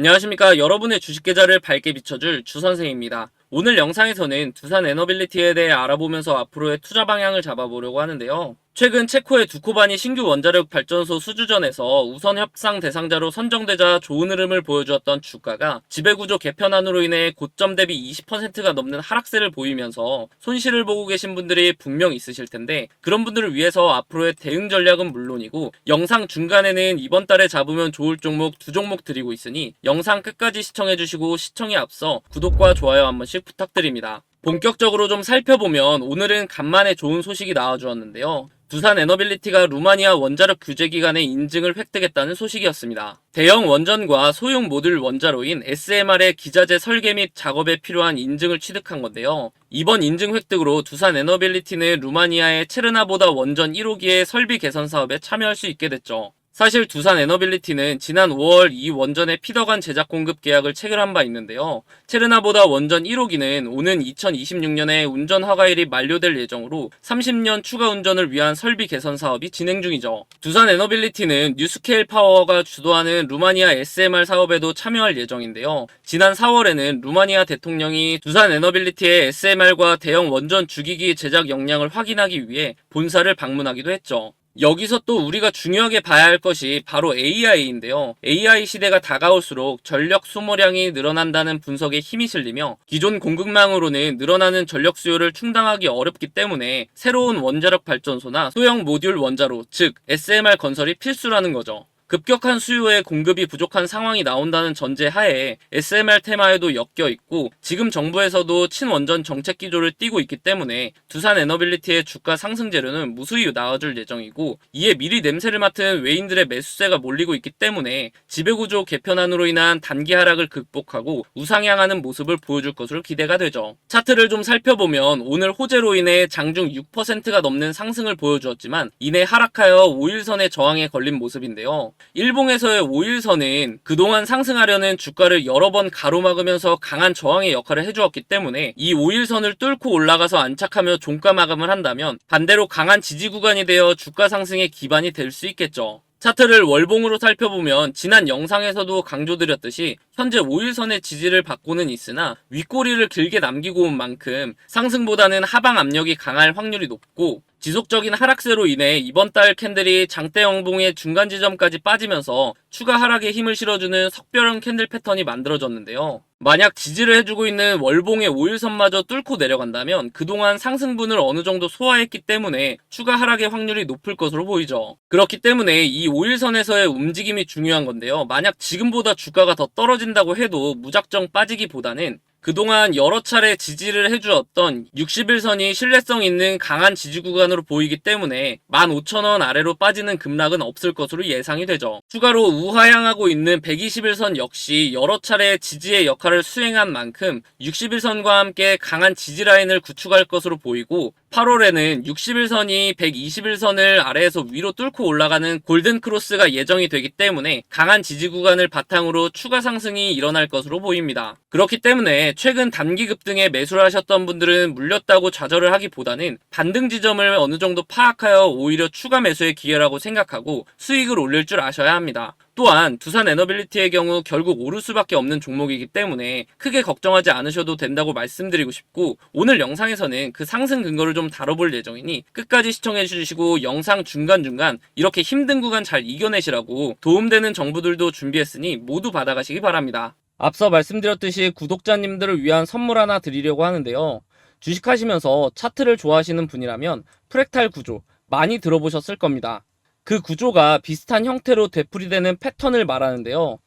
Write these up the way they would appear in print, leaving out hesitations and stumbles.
안녕하십니까. 여러분의 주식 계좌를 밝게 비춰줄 주선생입니다. 오늘 영상에서는 두산 에너빌리티에 대해 알아보면서 앞으로의 투자 방향을 잡아보려고 하는데요. 최근 체코의 두코바니 신규 원자력 발전소 수주전에서 우선 협상 대상자로 선정되자 좋은 흐름을 보여주었던 주가가 지배구조 개편안으로 인해 고점 대비 20%가 넘는 하락세를 보이면서 손실을 보고 계신 분들이 분명 있으실 텐데, 그런 분들을 위해서 앞으로의 대응 전략은 물론이고 영상 중간에는 이번 달에 잡으면 좋을 종목 두 종목 드리고 있으니 영상 끝까지 시청해주시고 시청에 앞서 구독과 좋아요 한 번씩 부탁드립니다. 본격적으로 좀 살펴보면 오늘은 간만에 좋은 소식이 나와주었는데요. 두산 에너빌리티가 루마니아 원자력 규제 기관의 인증을 획득했다는 소식이었습니다. 대형 원전과 소형 모듈 원자로인 SMR의 기자재 설계 및 작업에 필요한 인증을 취득한 건데요. 이번 인증 획득으로 두산 에너빌리티는 루마니아의 체르나보다 원전 1호기의 설비 개선 사업에 참여할 수 있게 됐죠. 사실 두산 에너빌리티는 지난 5월 이 원전의 피더간 제작 공급 계약을 체결한 바 있는데요. 체르나보다 원전 1호기는 오는 2026년에 운전 허가일이 만료될 예정으로 30년 추가 운전을 위한 설비 개선 사업이 진행 중이죠. 두산 에너빌리티는 뉴스케일 파워가 주도하는 루마니아 SMR 사업에도 참여할 예정인데요. 지난 4월에는 루마니아 대통령이 두산 에너빌리티의 SMR과 대형 원전 주기기 제작 역량을 확인하기 위해 본사를 방문하기도 했죠. 여기서 또 우리가 중요하게 봐야 할 것이 바로 AI인데요. AI 시대가 다가올수록 전력 소모량이 늘어난다는 분석에 힘이 실리며 기존 공급망으로는 늘어나는 전력 수요를 충당하기 어렵기 때문에 새로운 원자력 발전소나 소형 모듈 원자로, 즉 SMR 건설이 필수라는 거죠. 급격한 수요에 공급이 부족한 상황이 나온다는 전제 하에 SMR 테마에도 엮여 있고, 지금 정부에서도 친원전 정책 기조를 띠고 있기 때문에 두산 에너빌리티의 주가 상승 재료는 무수히 나와줄 예정이고, 이에 미리 냄새를 맡은 외인들의 매수세가 몰리고 있기 때문에 지배구조 개편안으로 인한 단기 하락을 극복하고 우상향하는 모습을 보여줄 것으로 기대가 되죠. 차트를 좀 살펴보면 오늘 호재로 인해 장중 6%가 넘는 상승을 보여주었지만 이내 하락하여 5일선의 저항에 걸린 모습인데요. 일봉에서의 5일선은 그동안 상승하려는 주가를 여러 번 가로막으면서 강한 저항의 역할을 해주었기 때문에 이 5일선을 뚫고 올라가서 안착하며 종가 마감을 한다면 반대로 강한 지지 구간이 되어 주가 상승의 기반이 될 수 있겠죠. 차트를 월봉으로 살펴보면 지난 영상에서도 강조드렸듯이 현재 5일선의 지지를 받고는 있으나 윗꼬리를 길게 남기고 온 만큼 상승보다는 하방 압력이 강할 확률이 높고, 지속적인 하락세로 인해 이번 달 캔들이 장대 영봉의 중간 지점까지 빠지면서 추가 하락에 힘을 실어주는 석별형 캔들 패턴이 만들어졌는데요. 만약 지지를 해주고 있는 월봉의 5일선마저 뚫고 내려간다면 그동안 상승분을 어느 정도 소화했기 때문에 추가 하락의 확률이 높을 것으로 보이죠. 그렇기 때문에 이 5일선에서의 움직임이 중요한 건데요. 만약 지금보다 주가가 더 떨어진다고 해도 무작정 빠지기보다는 그동안 여러 차례 지지를 해주었던 60일선이 신뢰성 있는 강한 지지 구간으로 보이기 때문에 15,000원 아래로 빠지는 급락은 없을 것으로 예상이 되죠. 추가로 우하향하고 있는 120일선 역시 여러 차례 지지의 역할을 수행한 만큼 60일선과 함께 강한 지지 라인을 구축할 것으로 보이고, 8월에는 60일선이 120일선을 아래에서 위로 뚫고 올라가는 골든 크로스가 예정이 되기 때문에 강한 지지 구간을 바탕으로 추가 상승이 일어날 것으로 보입니다. 그렇기 때문에 최근 단기 급등에 매수를 하셨던 분들은 물렸다고 좌절을 하기보다는 반등 지점을 어느 정도 파악하여 오히려 추가 매수의 기회라고 생각하고 수익을 올릴 줄 아셔야 합니다. 또한 두산 에너빌리티의 경우 결국 오를 수밖에 없는 종목이기 때문에 크게 걱정하지 않으셔도 된다고 말씀드리고 싶고, 오늘 영상에서는 그 상승 근거를 좀 다뤄볼 예정이니 끝까지 시청해 주시고 영상 중간중간 이렇게 힘든 구간 잘 이겨내시라고 도움되는 정보들도 준비했으니 모두 받아가시기 바랍니다. 앞서 말씀드렸듯이 구독자님들을 위한 선물 하나 드리려고 하는데요. 주식하시면서 차트를 좋아하시는 분이라면 프랙탈 구조 많이 들어보셨을 겁니다. 그 구조가 비슷한 형태로 되풀이되는 패턴을 말하는데요.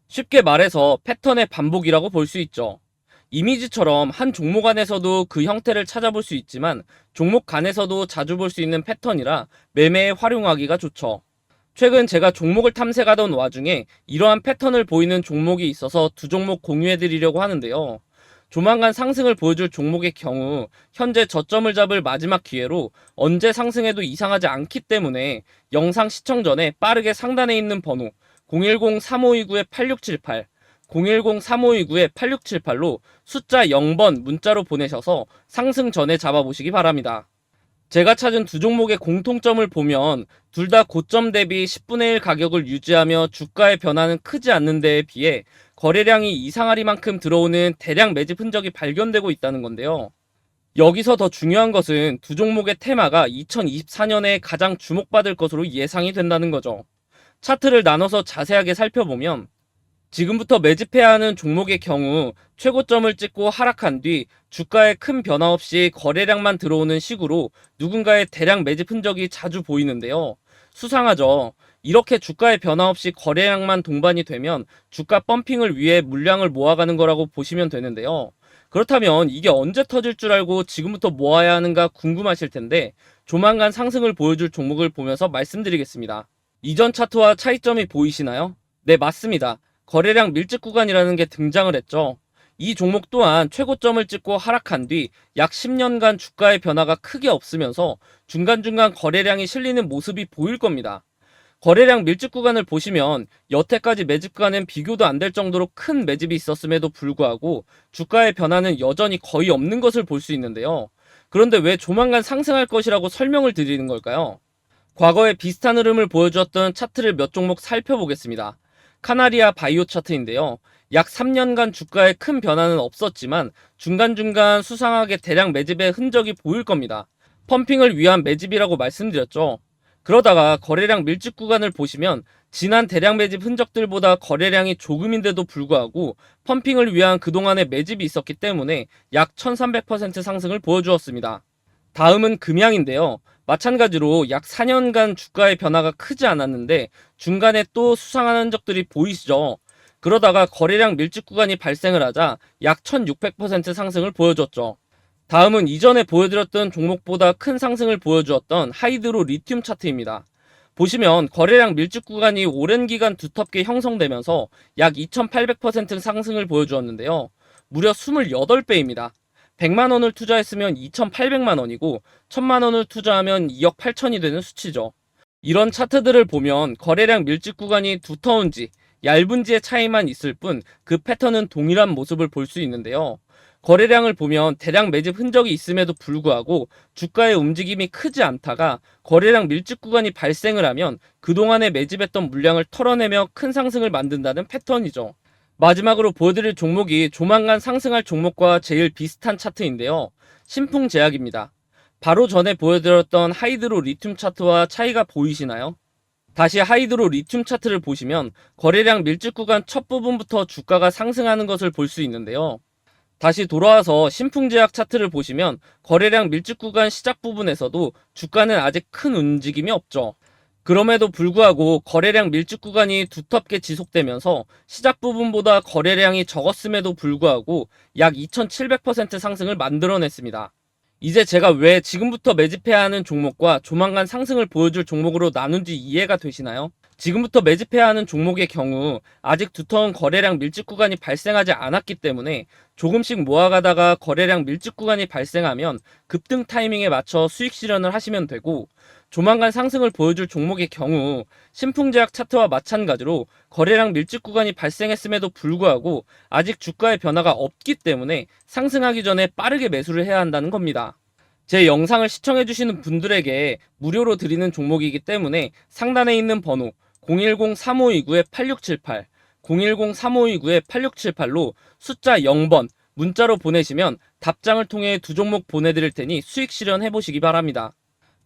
쉽게 말해서 패턴의 반복이라고 볼 수 있죠. 이미지처럼 한 종목 안에서도 그 형태를 찾아볼 수 있지만 종목 간에서도 자주 볼 수 있는 패턴이라 매매에 활용하기가 좋죠. 최근 제가 종목을 탐색하던 와중에 이러한 패턴을 보이는 종목이 있어서 두 종목 공유해드리려고 하는데요. 조만간 상승을 보여줄 종목의 경우 현재 저점을 잡을 마지막 기회로 언제 상승해도 이상하지 않기 때문에 영상 시청 전에 빠르게 상단에 있는 번호 010-3529-8678 010-3529-8678로 숫자 0번 문자로 보내셔서 상승 전에 잡아보시기 바랍니다. 제가 찾은 두 종목의 공통점을 보면 둘 다 고점 대비 10분의 1 가격을 유지하며 주가의 변화는 크지 않는 데에 비해 거래량이 이상하리만큼 들어오는 대량 매집 흔적이 발견되고 있다는 건데요. 여기서 더 중요한 것은 두 종목의 테마가 2024년에 가장 주목받을 것으로 예상이 된다는 거죠. 차트를 나눠서 자세하게 살펴보면 지금부터 매집해야 하는 종목의 경우 최고점을 찍고 하락한 뒤 주가에 큰 변화 없이 거래량만 들어오는 식으로 누군가의 대량 매집 흔적이 자주 보이는데요. 수상하죠. 이렇게 주가의 변화 없이 거래량만 동반이 되면 주가 펌핑을 위해 물량을 모아가는 거라고 보시면 되는데요. 그렇다면 이게 언제 터질 줄 알고 지금부터 모아야 하는가 궁금하실 텐데 조만간 상승을 보여줄 종목을 보면서 말씀드리겠습니다. 이전 차트와 차이점이 보이시나요? 네, 맞습니다. 거래량 밀집 구간이라는 게 등장을 했죠. 이 종목 또한 최고점을 찍고 하락한 뒤 약 10년간 주가의 변화가 크게 없으면서 중간중간 거래량이 실리는 모습이 보일 겁니다. 거래량 밀집 구간을 보시면 여태까지 매집과는 비교도 안 될 정도로 큰 매집이 있었음에도 불구하고 주가의 변화는 여전히 거의 없는 것을 볼 수 있는데요. 그런데 왜 조만간 상승할 것이라고 설명을 드리는 걸까요? 과거에 비슷한 흐름을 보여주었던 차트를 몇 종목 살펴보겠습니다. 카나리아 바이오 차트인데요. 약 3년간 주가에 큰 변화는 없었지만 중간중간 수상하게 대량 매집의 흔적이 보일 겁니다. 펌핑을 위한 매집이라고 말씀드렸죠. 그러다가 거래량 밀집 구간을 보시면 지난 대량 매집 흔적들보다 거래량이 조금인데도 불구하고 펌핑을 위한 그동안의 매집이 있었기 때문에 약 1300% 상승을 보여주었습니다. 다음은 금양인데요. 마찬가지로 약 4년간 주가의 변화가 크지 않았는데 중간에 또 수상한 흔적들이 보이시죠? 그러다가 거래량 밀집 구간이 발생을 하자 약 1600% 상승을 보여줬죠. 다음은 이전에 보여드렸던 종목보다 큰 상승을 보여주었던 하이드로 리튬 차트입니다. 보시면 거래량 밀집 구간이 오랜 기간 두텁게 형성되면서 약 2800% 상승을 보여주었는데요. 무려 28배입니다. 100만원을 투자했으면 2800만원이고 1000만원을 투자하면 2억 8천이 되는 수치죠. 이런 차트들을 보면 거래량 밀집 구간이 두터운지 얇은지의 차이만 있을 뿐 그 패턴은 동일한 모습을 볼 수 있는데요. 거래량을 보면 대량 매집 흔적이 있음에도 불구하고 주가의 움직임이 크지 않다가 거래량 밀집 구간이 발생을 하면 그동안에 매집했던 물량을 털어내며 큰 상승을 만든다는 패턴이죠. 마지막으로 보여드릴 종목이 조만간 상승할 종목과 제일 비슷한 차트인데요. 신풍제약입니다. 바로 전에 보여드렸던 하이드로 리튬 차트와 차이가 보이시나요? 다시 하이드로 리튬 차트를 보시면 거래량 밀집 구간 첫 부분부터 주가가 상승하는 것을 볼 수 있는데요. 다시 돌아와서 신풍제약 차트를 보시면 거래량 밀집 구간 시작 부분에서도 주가는 아직 큰 움직임이 없죠. 그럼에도 불구하고 거래량 밀집 구간이 두텁게 지속되면서 시작 부분보다 거래량이 적었음에도 불구하고 약 2700% 상승을 만들어냈습니다. 이제 제가 왜 지금부터 매집해야 하는 종목과 조만간 상승을 보여줄 종목으로 나눈지 이해가 되시나요? 지금부터 매집해야 하는 종목의 경우 아직 두터운 거래량 밀집 구간이 발생하지 않았기 때문에 조금씩 모아가다가 거래량 밀집 구간이 발생하면 급등 타이밍에 맞춰 수익 실현을 하시면 되고, 조만간 상승을 보여줄 종목의 경우 신풍제약 차트와 마찬가지로 거래량 밀집 구간이 발생했음에도 불구하고 아직 주가의 변화가 없기 때문에 상승하기 전에 빠르게 매수를 해야 한다는 겁니다. 제 영상을 시청해주시는 분들에게 무료로 드리는 종목이기 때문에 상단에 있는 번호 010-3529-8678, 010-3529-8678로 숫자 0번 문자로 보내시면 답장을 통해 두 종목 보내드릴 테니 수익 실현해 보시기 바랍니다.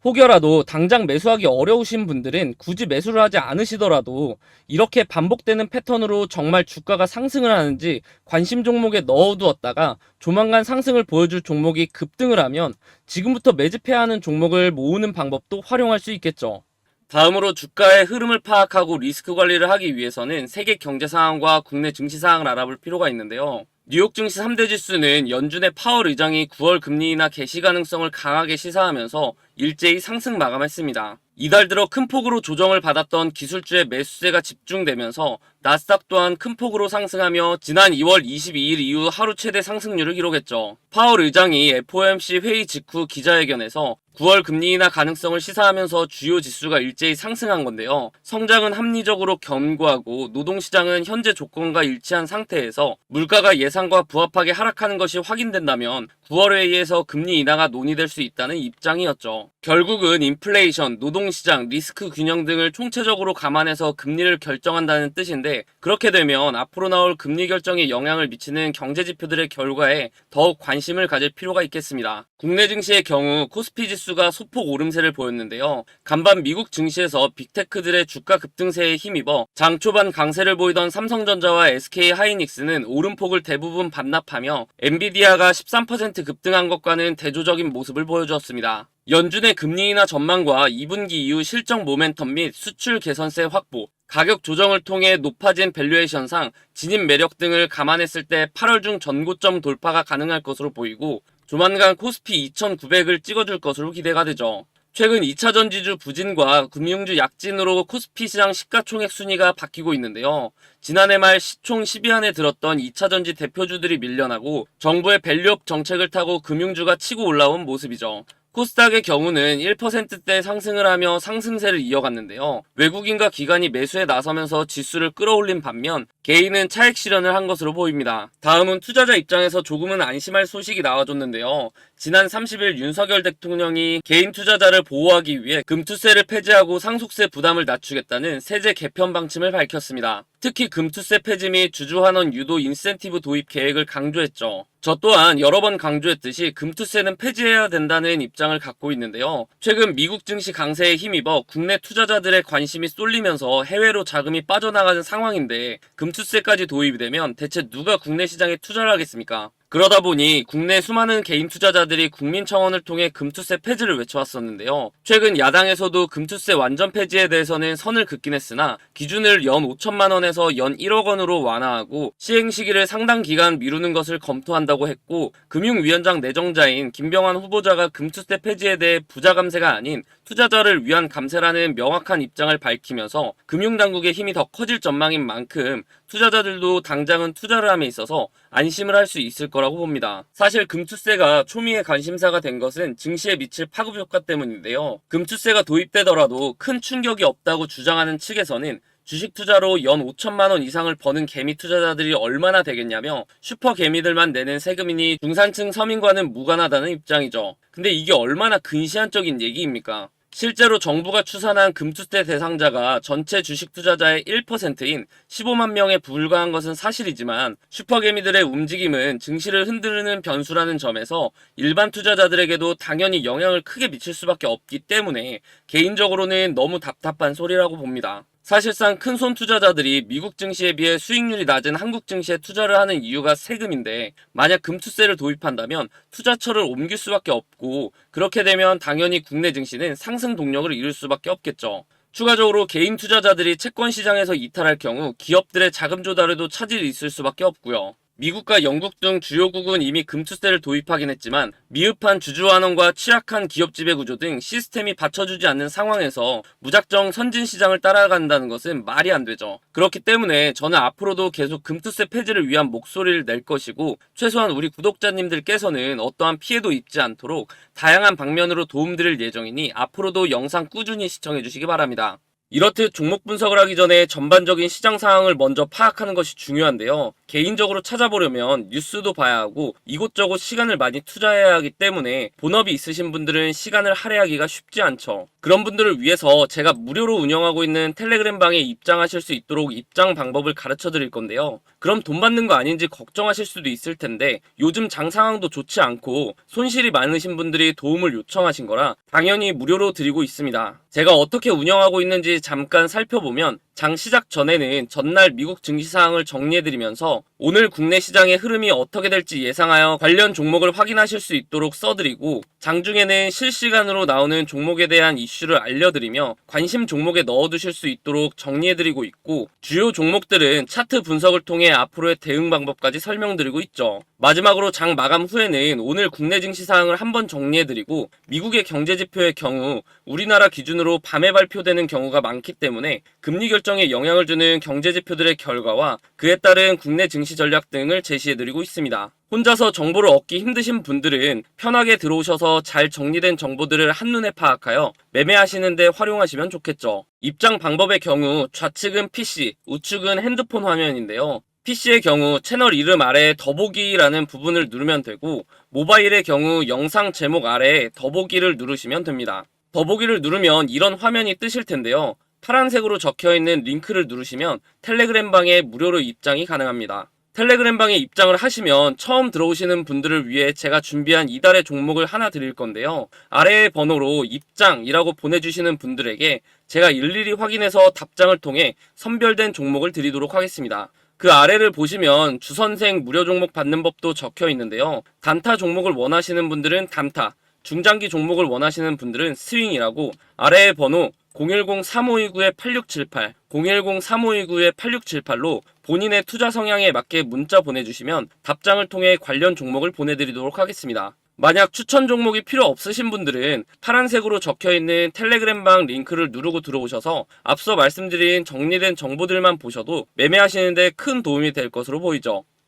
혹여라도 당장 매수하기 어려우신 분들은 굳이 매수를 하지 않으시더라도 이렇게 반복되는 패턴으로 정말 주가가 상승을 하는지 관심 종목에 넣어두었다가 조만간 상승을 보여줄 종목이 급등을 하면 지금부터 매집해야 하는 종목을 모으는 방법도 활용할 수 있겠죠. 다음으로 주가의 흐름을 파악하고 리스크 관리를 하기 위해서는 세계 경제 상황과 국내 증시 상황을 알아볼 필요가 있는데요. 뉴욕 증시 3대 지수는 연준의 파월 의장이 9월 금리 인하 개시 가능성을 강하게 시사하면서 일제히 상승 마감했습니다. 이달 들어 큰 폭으로 조정을 받았던 기술주의 매수세가 집중되면서 나스닥 또한 큰 폭으로 상승하며 지난 2월 22일 이후 하루 최대 상승률을 기록했죠. 파월 의장이 FOMC 회의 직후 기자회견에서 9월 금리 인하 가능성을 시사하면서 주요 지수가 일제히 상승한 건데요. 성장은 합리적으로 견고하고 노동시장은 현재 조건과 일치한 상태에서 물가가 예상과 부합하게 하락하는 것이 확인된다면 9월 회의에서 금리 인하가 논의될 수 있다는 입장이었죠. 결국은 인플레이션, 노동시장, 리스크 균형 등을 총체적으로 감안해서 금리를 결정한다는 뜻인데 있는데, 그렇게 되면 앞으로 나올 금리 결정에 영향을 미치는 경제 지표들의 결과에 더욱 관심을 가질 필요가 있겠습니다. 국내 증시의 경우 코스피 지수가 소폭 오름세를 보였는데요. 간밤 미국 증시에서 빅테크들의 주가 급등세에 힘입어 장 초반 강세를 보이던 삼성전자와 SK하이닉스는 오름폭을 대부분 반납하며 엔비디아가 13% 급등한 것과는 대조적인 모습을 보여주었습니다. 연준의 금리 인하 전망과 2분기 이후 실적 모멘텀 및 수출 개선세 확보, 가격 조정을 통해 높아진 밸류에이션상 진입 매력 등을 감안했을 때 8월 중 전고점 돌파가 가능할 것으로 보이고, 조만간 코스피 2900을 찍어줄 것으로 기대가 되죠. 최근 2차 전지주 부진과 금융주 약진으로 코스피 시장 시가총액 순위가 바뀌고 있는데요. 지난해 말 시총 10위 안에 들었던 2차 전지 대표주들이 밀려나고 정부의 밸류업 정책을 타고 금융주가 치고 올라온 모습이죠. 코스닥의 경우는 1%대 상승을 하며 상승세를 이어갔는데요. 외국인과 기관이 매수에 나서면서 지수를 끌어올린 반면 개인은 차익 실현을 한 것으로 보입니다. 다음은 투자자 입장에서 조금은 안심할 소식이 나와줬는데요. 지난 30일 윤석열 대통령이 개인 투자자를 보호하기 위해 금투세를 폐지하고 상속세 부담을 낮추겠다는 세제 개편 방침을 밝혔습니다. 특히 금투세 폐지 및 주주환원 유도 인센티브 도입 계획을 강조했죠. 저 또한 여러 번 강조했듯이 금투세는 폐지해야 된다는 입장을 갖고 있는데요. 최근 미국 증시 강세에 힘입어 국내 투자자들의 관심이 쏠리면서 해외로 자금이 빠져나가는 상황인데, 금투세까지 도입이 되면 대체 누가 국내 시장에 투자를 하겠습니까? 그러다 보니 국내 수많은 개인 투자자들이 국민청원을 통해 금투세 폐지를 외쳐왔었는데요. 최근 야당에서도 금투세 완전 폐지에 대해서는 선을 긋긴 했으나 기준을 연 5천만 원에서 연 1억 원으로 완화하고 시행 시기를 상당 기간 미루는 것을 검토한다고 했고, 금융위원장 내정자인 김병환 후보자가 금투세 폐지에 대해 부자 감세가 아닌 투자자를 위한 감세라는 명확한 입장을 밝히면서 금융당국의 힘이 더 커질 전망인 만큼 투자자들도 당장은 투자를 함에 있어서 안심을 할 수 있을 거라고 봅니다. 사실 금투세가 초미의 관심사가 된 것은 증시에 미칠 파급 효과 때문인데요. 금투세가 도입되더라도 큰 충격이 없다고 주장하는 측에서는 주식 투자로 연 5천만 원 이상을 버는 개미 투자자들이 얼마나 되겠냐며 슈퍼 개미들만 내는 세금이니 중산층 서민과는 무관하다는 입장이죠. 근데 이게 얼마나 근시안적인 얘기입니까? 실제로 정부가 추산한 금투세 대상자가 전체 주식 투자자의 1%인 15만 명에 불과한 것은 사실이지만, 슈퍼개미들의 움직임은 증시를 흔드는 변수라는 점에서 일반 투자자들에게도 당연히 영향을 크게 미칠 수밖에 없기 때문에 개인적으로는 너무 답답한 소리라고 봅니다. 사실상 큰손 투자자들이 미국 증시에 비해 수익률이 낮은 한국 증시에 투자를 하는 이유가 세금인데, 만약 금투세를 도입한다면 투자처를 옮길 수밖에 없고, 그렇게 되면 당연히 국내 증시는 상승 동력을 잃을 수밖에 없겠죠. 추가적으로 개인 투자자들이 채권 시장에서 이탈할 경우 기업들의 자금 조달에도 차질이 있을 수밖에 없고요. 미국과 영국 등 주요국은 이미 금투세를 도입하긴 했지만 미흡한 주주환원과 취약한 기업 지배 구조 등 시스템이 받쳐주지 않는 상황에서 무작정 선진시장을 따라간다는 것은 말이 안 되죠. 그렇기 때문에 저는 앞으로도 계속 금투세 폐지를 위한 목소리를 낼 것이고, 최소한 우리 구독자님들께서는 어떠한 피해도 입지 않도록 다양한 방면으로 도움드릴 예정이니 앞으로도 영상 꾸준히 시청해주시기 바랍니다. 이렇듯 종목 분석을 하기 전에 전반적인 시장 상황을 먼저 파악하는 것이 중요한데요. 개인적으로 찾아보려면 뉴스도 봐야 하고 이곳저곳 시간을 많이 투자해야 하기 때문에 본업이 있으신 분들은 시간을 할애하기가 쉽지 않죠. 그런 분들을 위해서 제가 무료로 운영하고 있는 텔레그램 방에 입장하실 수 있도록 입장 방법을 가르쳐 드릴 건데요. 그럼 돈 받는 거 아닌지 걱정하실 수도 있을 텐데, 요즘 장 상황도 좋지 않고 손실이 많으신 분들이 도움을 요청하신 거라 당연히 무료로 드리고 있습니다. 제가 어떻게 운영하고 있는지 잠깐 살펴보면, 장 시작 전에는 전날 미국 증시 상황을 정리해드리면서 오늘 국내 시장의 흐름이 어떻게 될지 예상하여 관련 종목을 확인하실 수 있도록 써드리고, 장중에는 실시간으로 나오는 종목에 대한 이슈를 알려드리며 관심 종목에 넣어두실 수 있도록 정리해드리고 있고, 주요 종목들은 차트 분석을 통해 앞으로의 대응 방법까지 설명드리고 있죠. 마지막으로 장 마감 후에는 오늘 국내 증시 상황을 한번 정리해드리고, 미국의 경제지표의 경우 우리나라 기준으로 밤에 발표되는 경우가 많기 때문에 금리 결정에 영향을 주는 경제지표들의 결과와 그에 따른 국내 증시 전략 등을 제시해드리고 있습니다. 혼자서 정보를 얻기 힘드신 분들은 편하게 들어오셔서 잘 정리된 정보들을 한눈에 파악하여 매매하시는데 활용하시면 좋겠죠. 입장 방법의 경우 좌측은 PC, 우측은 핸드폰 화면인데요. PC의 경우 채널 이름 아래에 더보기라는 부분을 누르면 되고, 모바일의 경우 영상 제목 아래에 더보기를 누르시면 됩니다. 더보기를 누르면 이런 화면이 뜨실 텐데요. 파란색으로 적혀있는 링크를 누르시면 텔레그램 방에 무료로 입장이 가능합니다. 텔레그램 방에 입장을 하시면 처음 들어오시는 분들을 위해 제가 준비한 이달의 종목을 하나 드릴 건데요. 아래의 번호로 입장이라고 보내주시는 분들에게 제가 일일이 확인해서 답장을 통해 선별된 종목을 드리도록 하겠습니다. 그 아래를 보시면 주선생 무료 종목 받는 법도 적혀 있는데요. 단타 종목을 원하시는 분들은 단타, 중장기 종목을 원하시는 분들은 스윙이라고 아래의 번호 010-3529-8678, 010-3529-8678로 본인의 투자 성향에 맞게 문자 보내주시면 답장을 통해 관련 종목을 보내드리도록 하겠습니다. 만약 추천 종목이 필요 없으신 분들은 파란색으로 적혀있는 텔레그램방 링크를 누르고 들어오셔서 앞서 말씀드린 정리된 정보들만 보셔도 매매하시는데 큰 도움이 될 것으로 보이죠.